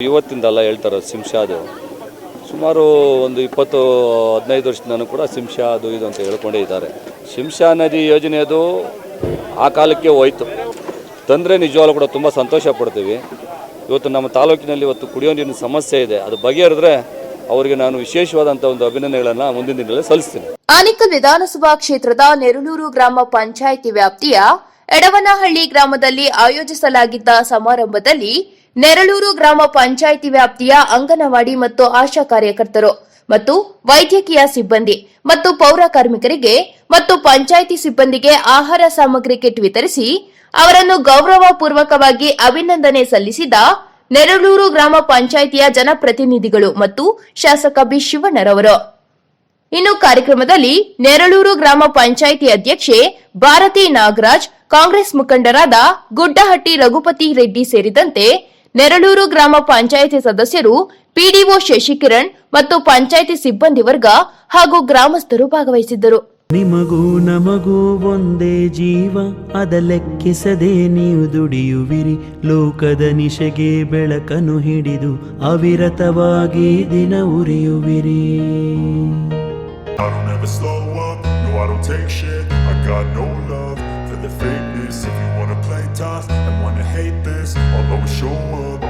ಇವತ್ತಿಂದಲ್ಲ ಹೇಳ್ತಾರೆ ಸಿಂಶಾದು ಸುಮಾರು ಒಂದು 20-15 ವರ್ಷದಿಂದ ಕೂಡ ಸಿಂಶಾ ಅದು ಇದು ಅಂತ ಹೇಳ್ಕೊಂಡೇ ಇದ್ದಾರೆ. ಶಿಂಷಾ ನದಿ ಯೋಜನೆ ಅದು ಆ ಕಾಲಕ್ಕೆ ಹೋಯ್ತು ತಂದರೆ ನಿಜವಾಗ್ಲೂ ಕೂಡ ತುಂಬ ಸಂತೋಷ ಪಡ್ತೀವಿ. ಇವತ್ತು ನಮ್ಮ ತಾಲೂಕಿನಲ್ಲಿ ಇವತ್ತು ಕುಡಿಯೋ ನೀರಿನ ಸಮಸ್ಯೆ ಇದೆ, ಅದು ಬಗೆಹರಿದ್ರೆ ಅವರಿಗೆ ನಾನು ವಿಶೇಷವಾದಂಥ ಒಂದು ಅಭಿನಂದನೆಗಳನ್ನು ಮುಂದಿನ ದಿನಗಳಲ್ಲಿ ಸಲ್ಲಿಸ್ತೀನಿ. ಆನೇಕಲ್ ವಿಧಾನಸಭಾ ಕ್ಷೇತ್ರದ ನೆರಳೂರು ಗ್ರಾಮ ಪಂಚಾಯಿತಿ ವ್ಯಾಪ್ತಿಯ ಎಡವನಹಳ್ಳಿ ಗ್ರಾಮದಲ್ಲಿ ಆಯೋಜಿಸಲಾಗಿದ್ದ ಸಮಾರಂಭದಲ್ಲಿ ನೆರಳೂರು ಗ್ರಾಮ ಪಂಚಾಯಿತಿ ವ್ಯಾಪ್ತಿಯ ಅಂಗನವಾಡಿ ಮತ್ತು ಆಶಾ ಕಾರ್ಯಕರ್ತರು ಮತ್ತು ವೈದ್ಯಕೀಯ ಸಿಬ್ಬಂದಿ ಮತ್ತು ಪೌರ ಕಾರ್ಮಿಕರಿಗೆ ಮತ್ತು ಪಂಚಾಯಿತಿ ಸಿಬ್ಬಂದಿಗೆ ಆಹಾರ ಸಾಮಗ್ರಿ ಕಿಟ್ ವಿತರಿಸಿ ಅವರನ್ನು ಗೌರವಪೂರ್ವಕವಾಗಿ ಅಭಿನಂದನೆ ಸಲ್ಲಿಸಿದ ನೆರಳೂರು ಗ್ರಾಮ ಪಂಚಾಯಿತಿಯ ಜನಪ್ರತಿನಿಧಿಗಳು ಮತ್ತು ಶಾಸಕ ಬಿ ಶಿವಣ್ಣರವರು. ಇನ್ನು ಕಾರ್ಯಕ್ರಮದಲ್ಲಿ ನೆರಳೂರು ಗ್ರಾಮ ಪಂಚಾಯಿತಿ ಅಧ್ಯಕ್ಷೆ ಭಾರತಿ ನಾಗರಾಜ್, ಕಾಂಗ್ರೆಸ್ ಮುಖಂಡರಾದ ಗುಡ್ಡಹಟ್ಟಿ ರಘುಪತಿ ರೆಡ್ಡಿ ಸೇರಿದಂತೆ ನೆರಳೂರು ಗ್ರಾಮ ಪಂಚಾಯಿತಿ ಸದಸ್ಯರು, ಪಿಡಿಒ ಶಶಿಕಿರಣ್ ಮತ್ತು ಪಂಚಾಯಿತಿ ಸಿಬ್ಬಂದಿ ವರ್ಗ ಹಾಗೂ ಗ್ರಾಮಸ್ಥರು ಭಾಗವಹಿಸಿದ್ದರು. ನಿಮಗೂ ನಮಗೂ ಒಂದೇ ಜೀವ, ಅದ ಲೆಕ್ಕಿಸದೆ ನೀವು ದುಡಿಯುವಿರಿ. ಲೋಕದ ನಿಶೆಗೆ ಬೆಳಕನ್ನು ಹಿಡಿದು ಅವಿರತವಾಗಿ ದಿನ ಉರಿಯುವಿರಿ. I don't ever slow up, no I don't take shit. I got no love for the fakeness. If you wanna play tough and wanna hate this, I'll always show up.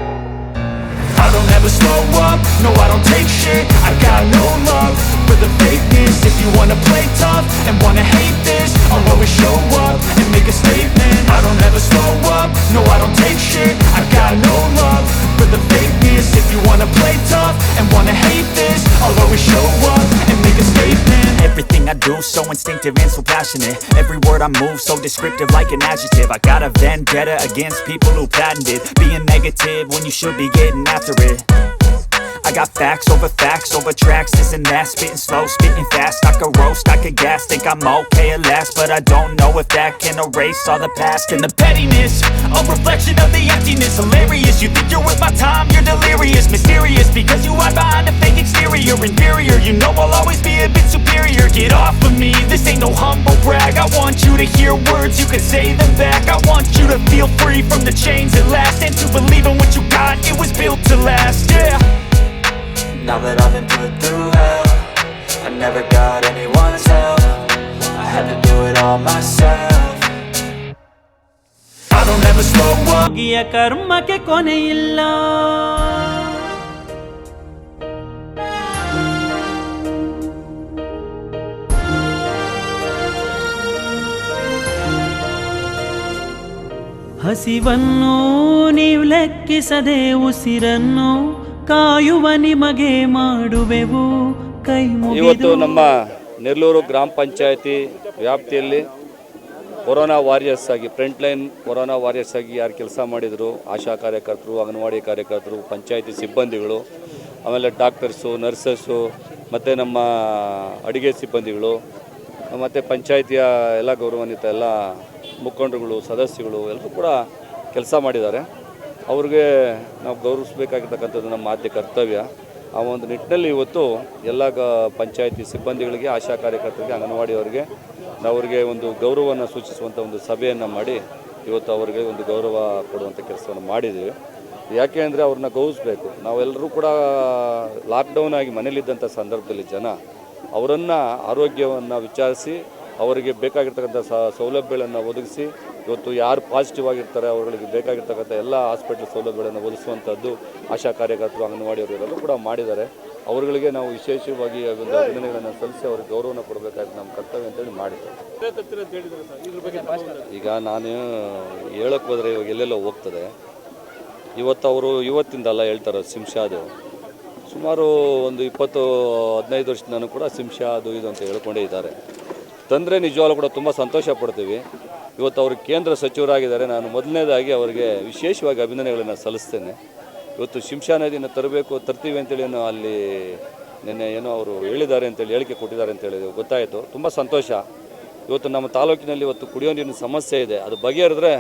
I don't ever slow up, no I don't take shit. I got no love for the fakeness. If you wanna play tough and wanna hate this, I'll always show up and make a statement. I don't ever slow up, no I don't take shit. I got no love for the fakeness. If you wanna play tough and wanna hate this, I'll always show up and make a statement. Everything I do so instinctive and so passionate. Every word I move so descriptive like an adjective. I got a vendetta against people who patented being negative when you should be getting after it. I got facts over tracks, this and that. Spitting slow, spitting fast. I could roast, I could gas. Think I'm okay at last, but I don't know if that can erase all the past. And the pettiness, a reflection of the emptiness. Hilarious, you think you're worth my time, you're delirious. Mysterious, because you hide behind a fake exterior. Inferior, you know I'll always be a bit superior. Get off of me, this ain't no humble brag. I want you to hear words, you can say them back. I want you to feel free from the chains that last, and to believe in what you got, it was built to last, yeah. Now that I've been put through hell, I never got anyone's help. I had to do it all myself. I don't ever slow up. ಗಿಯ ಕರ್ಮಕ್ಕೆ ಕೊನೆ ಇಲ್ಲ. ಹಸಿವನ್ನು ನೀವು ಲೆಕ್ಕಿಸದೆ ಉಸಿರನ್ನು ಕಾಯುವ ನಿಮಗೆ ಮಾಡುವೆವು ಕೈ ಮುಗಿದು. ಇವತ್ತು ನಮ್ಮ ನೆರಳೂರು ಗ್ರಾಮ ಪಂಚಾಯತಿ ವ್ಯಾಪ್ತಿಯಲ್ಲಿ ಕೊರೋನಾ ವಾರಿಯರ್ಸ್ ಆಗಿ ಫ್ರಂಟ್ ಲೈನ್ ಕೊರೋನಾ ವಾರಿಯರ್ಸ್ ಆಗಿ ಯಾರು ಕೆಲಸ ಮಾಡಿದರು, ಆಶಾ ಕಾರ್ಯಕರ್ತರು, ಅಂಗನವಾಡಿ ಕಾರ್ಯಕರ್ತರು, ಪಂಚಾಯತಿ ಸಿಬ್ಬಂದಿಗಳು, ಆಮೇಲೆ ಡಾಕ್ಟರ್ಸು, ನರ್ಸಸ್ಸು ಮತ್ತು ನಮ್ಮ ಅಡುಗೆ ಸಿಬ್ಬಂದಿಗಳು ಮತ್ತು ಪಂಚಾಯತಿಯ ಎಲ್ಲ ಗೌರವಾನ್ವಿತ ಎಲ್ಲ ಮುಖಂಡರುಗಳು, ಸದಸ್ಯಗಳು ಎಲ್ಲರೂ ಕೂಡ ಕೆಲಸ ಮಾಡಿದ್ದಾರೆ. ಅವ್ರಿಗೆ ನಾವು ಗೌರವಿಸಬೇಕಾಗಿರ್ತಕ್ಕಂಥದ್ದು ನಮ್ಮ ಆದ್ಯ ಕರ್ತವ್ಯ. ಆ ಒಂದು ನಿಟ್ಟಿನಲ್ಲಿ ಇವತ್ತು ಎಲ್ಲ ಪಂಚಾಯತಿ ಸಿಬ್ಬಂದಿಗಳಿಗೆ, ಆಶಾ ಕಾರ್ಯಕರ್ತರಿಗೆ, ಅಂಗನವಾಡಿಯವರಿಗೆ ಅವ್ರಿಗೆ ಒಂದು ಗೌರವವನ್ನು ಸೂಚಿಸುವಂಥ ಒಂದು ಸಭೆಯನ್ನು ಮಾಡಿ ಇವತ್ತು ಅವರಿಗೆ ಒಂದು ಗೌರವ ಕೊಡುವಂಥ ಕೆಲಸವನ್ನು ಮಾಡಿದ್ದೀವಿ. ಯಾಕೆ ಅಂದರೆ ಅವ್ರನ್ನ ಗೌರವಿಸಬೇಕು. ನಾವೆಲ್ಲರೂ ಕೂಡ ಲಾಕ್ಡೌನ್ ಆಗಿ ಮನೇಲಿದ್ದಂಥ ಸಂದರ್ಭದಲ್ಲಿ ಜನ ಅವರನ್ನು ಆರೋಗ್ಯವನ್ನು ವಿಚಾರಿಸಿ ಅವರಿಗೆ ಬೇಕಾಗಿರ್ತಕ್ಕಂಥ ಸೌಲಭ್ಯಗಳನ್ನು ಒದಗಿಸಿ ಇವತ್ತು ಯಾರು ಪಾಸಿಟಿವ್ ಆಗಿರ್ತಾರೆ ಅವರಿಗೆ ಬೇಕಾಗಿರ್ತಕ್ಕಂಥ ಎಲ್ಲ ಹಾಸ್ಪಿಟಲ್ ಸೌಲಭ್ಯಗಳನ್ನು ಒದಗಿಸುವಂಥದ್ದು ಆಶಾ ಕಾರ್ಯಕರ್ತರು, ಅಂಗನವಾಡಿಯವರು ಎಲ್ಲರೂ ಕೂಡ ಮಾಡಿದ್ದಾರೆ. ಅವರುಗಳಿಗೆ ನಾವು ವಿಶೇಷವಾಗಿ ಒಂದು ಅಭಿನಂದನೆಗಳನ್ನು ಸಲ್ಲಿಸಿ ಅವ್ರಿಗೆ ಗೌರವನ ಕೊಡಬೇಕಾಗಿ ನಮ್ಮ ಕರ್ತವ್ಯ ಅಂತೇಳಿ ಮಾಡಿದ್ದಾರೆ. ಈಗ ನಾನು ಹೇಳಕ್ಕೆ ಹೋದರೆ ಇವಾಗ ಎಲ್ಲೆಲ್ಲೋ ಹೋಗ್ತದೆ. ಇವತ್ತಿಂದಲ್ಲ ಹೇಳ್ತಾರೆ ಸಿಂಶಾದು ಸುಮಾರು ಒಂದು 20-15 ವರ್ಷದಿಂದ ಕೂಡ ಸಿಂಶಾ ಅದು ಇದು ಅಂತ ಹೇಳ್ಕೊಂಡೇ ಇದ್ದಾರೆ. ತಂದರೆ ನಿಜವಾಗ್ಲೂ ಕೂಡ ತುಂಬ ಸಂತೋಷ ಪಡ್ತೀವಿ. ಇವತ್ತು ಅವರು ಕೇಂದ್ರ ಸಚಿವರಾಗಿದ್ದಾರೆ. ನಾನು ಮೊದಲನೇದಾಗಿ ಅವರಿಗೆ ವಿಶೇಷವಾಗಿ ಅಭಿನಂದನೆಗಳನ್ನು ಸಲ್ಲಿಸ್ತೇನೆ. ಇವತ್ತು ಶಿಂಷಾ ನದಿಯನ್ನು ತರ್ತೀವಿ ಅಂತೇಳಿ ಅಲ್ಲಿ ನಿನ್ನೆ ಏನೋ ಅವರು ಹೇಳಿದ್ದಾರೆ ಅಂತೇಳಿ ಹೇಳಿಕೆ ಕೊಟ್ಟಿದ್ದಾರೆ ಅಂತೇಳಿ ಗೊತ್ತಾಯಿತು. ತುಂಬ ಸಂತೋಷ. ಇವತ್ತು ನಮ್ಮ ತಾಲೂಕಿನಲ್ಲಿ ಇವತ್ತು ಕುಡಿಯೋ ನೀರಿನ ಸಮಸ್ಯೆ ಇದೆ, ಅದು ಬಗೆಹರಿದ್ರೆ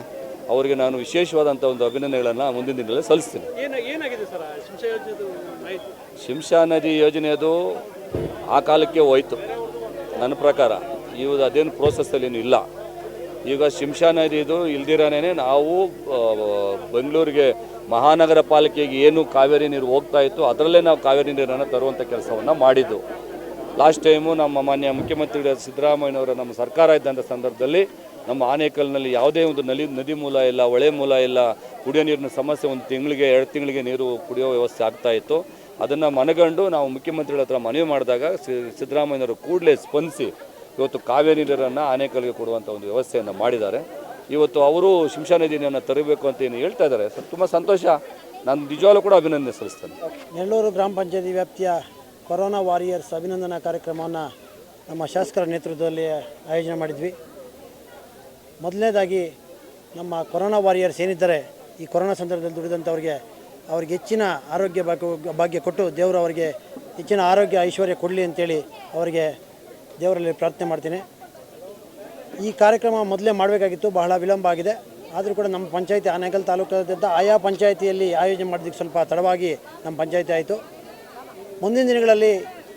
ಅವರಿಗೆ ನಾನು ವಿಶೇಷವಾದಂಥ ಒಂದು ಅಭಿನಂದನೆಗಳನ್ನು ಮುಂದಿನ ದಿನಗಳಲ್ಲಿ ಸಲ್ಲಿಸ್ತೀನಿ. ಶಿಂಷಾ ನದಿ ಯೋಜನೆ ಅದು ಆ ಕಾಲಕ್ಕೆ ಹೋಯ್ತು ನನ್ನ ಪ್ರಕಾರ. ಇವಾಗ ಅದೇನು ಪ್ರೋಸೆಸ್ಸಲ್ಲಿ ಇಲ್ಲ. ಈಗ ಶಿಂಷಾ ನದಿ ಇದು ಇಲ್ದಿರಾನೇ ನಾವು ಬೆಂಗಳೂರಿಗೆ ಮಹಾನಗರ ಪಾಲಿಕೆಗೆ ಏನು ಕಾವೇರಿ ನೀರು ಹೋಗ್ತಾ ಇತ್ತು ಅದರಲ್ಲೇ ನಾವು ಕಾವೇರಿ ನೀರನ್ನು ತರುವಂಥ ಕೆಲಸವನ್ನು ಮಾಡಿದ್ದು. ಲಾಸ್ಟ್ ಟೈಮು ನಮ್ಮ ಮಾನ್ಯ ಮುಖ್ಯಮಂತ್ರಿಗಳ ಸಿದ್ದರಾಮಯ್ಯನವರ ನಮ್ಮ ಸರ್ಕಾರ ಇದ್ದಂಥ ಸಂದರ್ಭದಲ್ಲಿ ನಮ್ಮ ಆನೇಕಲ್ನಲ್ಲಿ ಯಾವುದೇ ಒಂದು ನದಿ ಮೂಲ ಇಲ್ಲ, ಹೊಳೆ ಮೂಲ ಇಲ್ಲ, ಕುಡಿಯೋ ನೀರಿನ ಸಮಸ್ಯೆ 1 ತಿಂಗಳಿಗೆ 2 ತಿಂಗಳಿಗೆ ನೀರು ಕುಡಿಯೋ ವ್ಯವಸ್ಥೆ ಆಗ್ತಾಯಿತ್ತು. ಅದನ್ನು ಮನಗಂಡು ನಾವು ಮುಖ್ಯಮಂತ್ರಿಗಳ ಹತ್ರ ಮನವಿ ಮಾಡಿದಾಗ ಸಿದ್ದರಾಮಯ್ಯನವರು ಕೂಡಲೇ ಸ್ಪಂದಿಸಿ ಇವತ್ತು ಕಾವೇರಿ ನೀರನ್ನು ಆನೇಕಲ್ಗೆ ಕೊಡುವಂಥ ಒಂದು ವ್ಯವಸ್ಥೆಯನ್ನು ಮಾಡಿದ್ದಾರೆ. ಇವತ್ತು ಅವರು ಶಿಂಷಾ ನದಿಯನ್ನು ತರಬೇಕು ಅಂತ ಏನು ಹೇಳ್ತಾ ಇದ್ದಾರೆ, ತುಂಬ ಸಂತೋಷ. ನಾನು ನಿಜವಾಗ್ಲೂ ಕೂಡ ಅಭಿನಂದನೆ ಸಲ್ಲಿಸ್ತೇನೆ. ನೆರಳೂರು ಗ್ರಾಮ ಪಂಚಾಯತಿ ವ್ಯಾಪ್ತಿಯ ಕೊರೋನಾ ವಾರಿಯರ್ಸ್ ಅಭಿನಂದನಾ ಕಾರ್ಯಕ್ರಮವನ್ನು ನಮ್ಮ ಶಾಸಕರ ನೇತೃತ್ವದಲ್ಲಿ ಆಯೋಜನೆ ಮಾಡಿದ್ವಿ. ಮೊದಲನೇದಾಗಿ ನಮ್ಮ ಕೊರೋನಾ ವಾರಿಯರ್ಸ್ ಏನಿದ್ದಾರೆ, ಈ ಕೊರೋನಾ ಸಂದರ್ಭದಲ್ಲಿ ದುಡಿದಂಥವ್ರಿಗೆ ಹೆಚ್ಚಿನ ಆರೋಗ್ಯ ಭಾಗ್ಯ ಕೊಟ್ಟು ದೇವರು ಅವರಿಗೆ ಹೆಚ್ಚಿನ ಆರೋಗ್ಯ ಐಶ್ವರ್ಯ ಕೊಡಲಿ ಅಂತೇಳಿ ಅವರಿಗೆ ದೇವರಲ್ಲಿ ಪ್ರಾರ್ಥನೆ ಮಾಡ್ತೀನಿ. ಈ ಕಾರ್ಯಕ್ರಮ ಮೊದಲೇ ಮಾಡಬೇಕಾಗಿತ್ತು, ಬಹಳ ವಿಳಂಬ ಆಗಿದೆ. ಆದರೂ ಕೂಡ ನಮ್ಮ ಪಂಚಾಯತಿ ಆನೇಕಲ್ ತಾಲೂಕಾದ್ಯಂತ ಆಯಾ ಪಂಚಾಯತಿಯಲ್ಲಿ ಆಯೋಜನೆ ಮಾಡೋದಕ್ಕೆ ಸ್ವಲ್ಪ ತಡವಾಗಿ ನಮ್ಮ ಪಂಚಾಯತಿ ಆಯಿತು. ಮುಂದಿನ ದಿನಗಳಲ್ಲಿ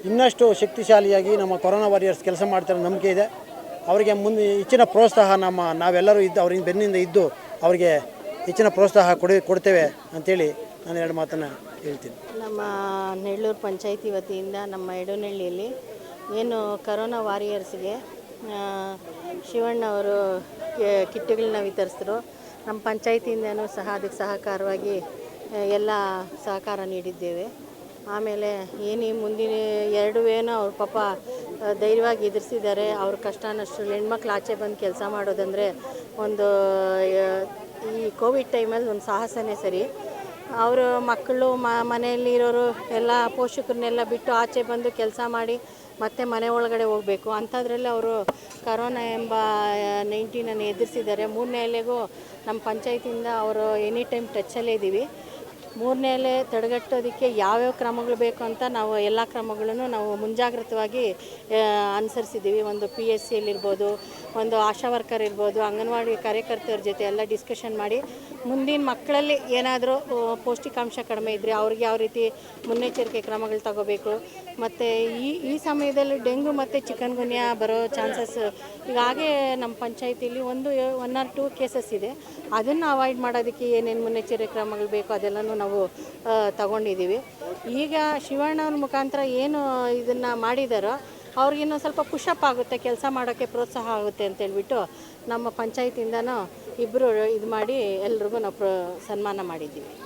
ಇನ್ನಷ್ಟು ಶಕ್ತಿಶಾಲಿಯಾಗಿ ನಮ್ಮ ಕೊರೋನಾ ವಾರಿಯರ್ಸ್ ಕೆಲಸ ಮಾಡ್ತಾರೆ ನಂಬಿಕೆ ಇದೆ. ಅವರಿಗೆ ಮುಂದೆ ಹೆಚ್ಚಿನ ಪ್ರೋತ್ಸಾಹ ನಾವೆಲ್ಲರೂ ಅವರಿಂದ ಬೆನ್ನಿಂದ ಇದ್ದು ಅವರಿಗೆ ಹೆಚ್ಚಿನ ಪ್ರೋತ್ಸಾಹ ಕೊಡ್ತೇವೆ ಅಂಥೇಳಿ ನಾನು 2 ಮಾತನ್ನು ಹೇಳ್ತೀನಿ. ನಮ್ಮ ನೆರಳೂರು ಪಂಚಾಯತಿ ವತಿಯಿಂದ ನಮ್ಮ ಎಡನಹಳ್ಳಿಯಲ್ಲಿ ಏನು ಕರೋನಾ ವಾರಿಯರ್ಸ್ಗೆ ಶಿವಣ್ಣ ಅವರು ಕಿಟ್ಗಳನ್ನ ವಿತರಿಸಿದ್ರು. ನಮ್ಮ ಪಂಚಾಯತಿಯಿಂದನೂ ಸಹ ಅದಕ್ಕೆ ಸಹಕಾರವಾಗಿ ಎಲ್ಲ ಸಹಕಾರ ನೀಡಿದ್ದೇವೆ. ಆಮೇಲೆ ಏನು ಮುಂದಿನ 2 ವೇನೋ ಅವ್ರ ಪಾಪ ಧೈರ್ಯವಾಗಿ ಎದುರಿಸಿದ್ದಾರೆ. ಅವ್ರ ಕಷ್ಟನಷ್ಟು ಹೆಣ್ಮಕ್ಳು ಆಚೆ ಬಂದು ಕೆಲಸ ಮಾಡೋದಂದರೆ ಒಂದು ಈ ಕೋವಿಡ್ ಟೈಮಲ್ಲಿ ಒಂದು ಸಾಹಸನೇ ಸರಿ. ಅವರು ಮಕ್ಕಳು ಮನೆಯಲ್ಲಿರೋರು ಎಲ್ಲ ಪೋಷಕರನ್ನೆಲ್ಲ ಬಿಟ್ಟು ಆಚೆ ಬಂದು ಕೆಲಸ ಮಾಡಿ ಮತ್ತೆ ಮನೆ ಒಳಗಡೆ ಹೋಗಬೇಕು. ಅಂಥದ್ರಲ್ಲಿ ಅವರು ಕರೋನಾ ಎಂಬ 19 ಎದುರಿಸಿದ್ದಾರೆ. 3ನೇ ಅಲೆಗೂ ನಮ್ಮ ಪಂಚಾಯತಿಯಿಂದ ಅವರು ಎನಿ ಟೈಮ್ ಟಚ್ಚಲ್ಲೇ ಇದ್ದೀವಿ. 3ನೇ ಅಲೆ ತಡೆಗಟ್ಟೋದಕ್ಕೆ ಯಾವ್ಯಾವ ಕ್ರಮಗಳು ಬೇಕು ಅಂತ ನಾವು ಎಲ್ಲ ಕ್ರಮಗಳನ್ನು ನಾವು ಮುಂಜಾಗ್ರತವಾಗಿ ಅನುಸರಿಸಿದ್ದೀವಿ. ಒಂದು PSCಯಲ್ಲಿರ್ಬೋದು, ಒಂದು ಆಶಾ ವರ್ಕರ್ ಇರ್ಬೋದು, ಅಂಗನವಾಡಿ ಕಾರ್ಯಕರ್ತರ ಜೊತೆ ಎಲ್ಲ ಡಿಸ್ಕಷನ್ ಮಾಡಿ ಮುಂದಿನ ಮಕ್ಕಳಲ್ಲಿ ಏನಾದರೂ ಪೌಷ್ಟಿಕಾಂಶ ಕಡಿಮೆ ಇದ್ದರೆ ಅವ್ರಿಗೆ ಯಾವ ರೀತಿ ಮುನ್ನೆಚ್ಚರಿಕೆ ಕ್ರಮಗಳು ತಗೋಬೇಕು. ಮತ್ತು ಈ ಸಮಯದಲ್ಲಿ ಡೆಂಗು ಮತ್ತು ಚಿಕನ್ಗುನ್ಯಾ ಬರೋ ಚಾನ್ಸಸ್ ಈಗಾಗಲೇ ನಮ್ಮ ಪಂಚಾಯತಿಯಲ್ಲಿ 1 or 2 ಕೇಸಸ್ ಇದೆ. ಅದನ್ನು ಅವಾಯ್ಡ್ ಮಾಡೋದಕ್ಕೆ ಏನೇನು ಮುನ್ನೆಚ್ಚರಿಕೆ ಕ್ರಮಗಳು ಬೇಕು ಅದೆಲ್ಲನೂ ನಾವು ತಗೊಂಡಿದ್ದೀವಿ. ಈಗ ಶಿವಣ್ಣವ್ರ ಮುಖಾಂತರ ಏನು ಇದನ್ನು ಮಾಡಿದಾರೋ ಅವ್ರಿಗಿನ್ನೂ ಸ್ವಲ್ಪ ಪುಷಪ್ ಆಗುತ್ತೆ, ಕೆಲಸ ಮಾಡೋಕ್ಕೆ ಪ್ರೋತ್ಸಾಹ ಆಗುತ್ತೆ ಅಂತೇಳ್ಬಿಟ್ಟು ನಮ್ಮ ಪಂಚಾಯತಿಯಿಂದನೂ 2 ಇದು ಮಾಡಿ ಎಲ್ರಿಗೂ ನಾವು ಸನ್ಮಾನ ಮಾಡಿದ್ದೀವಿ.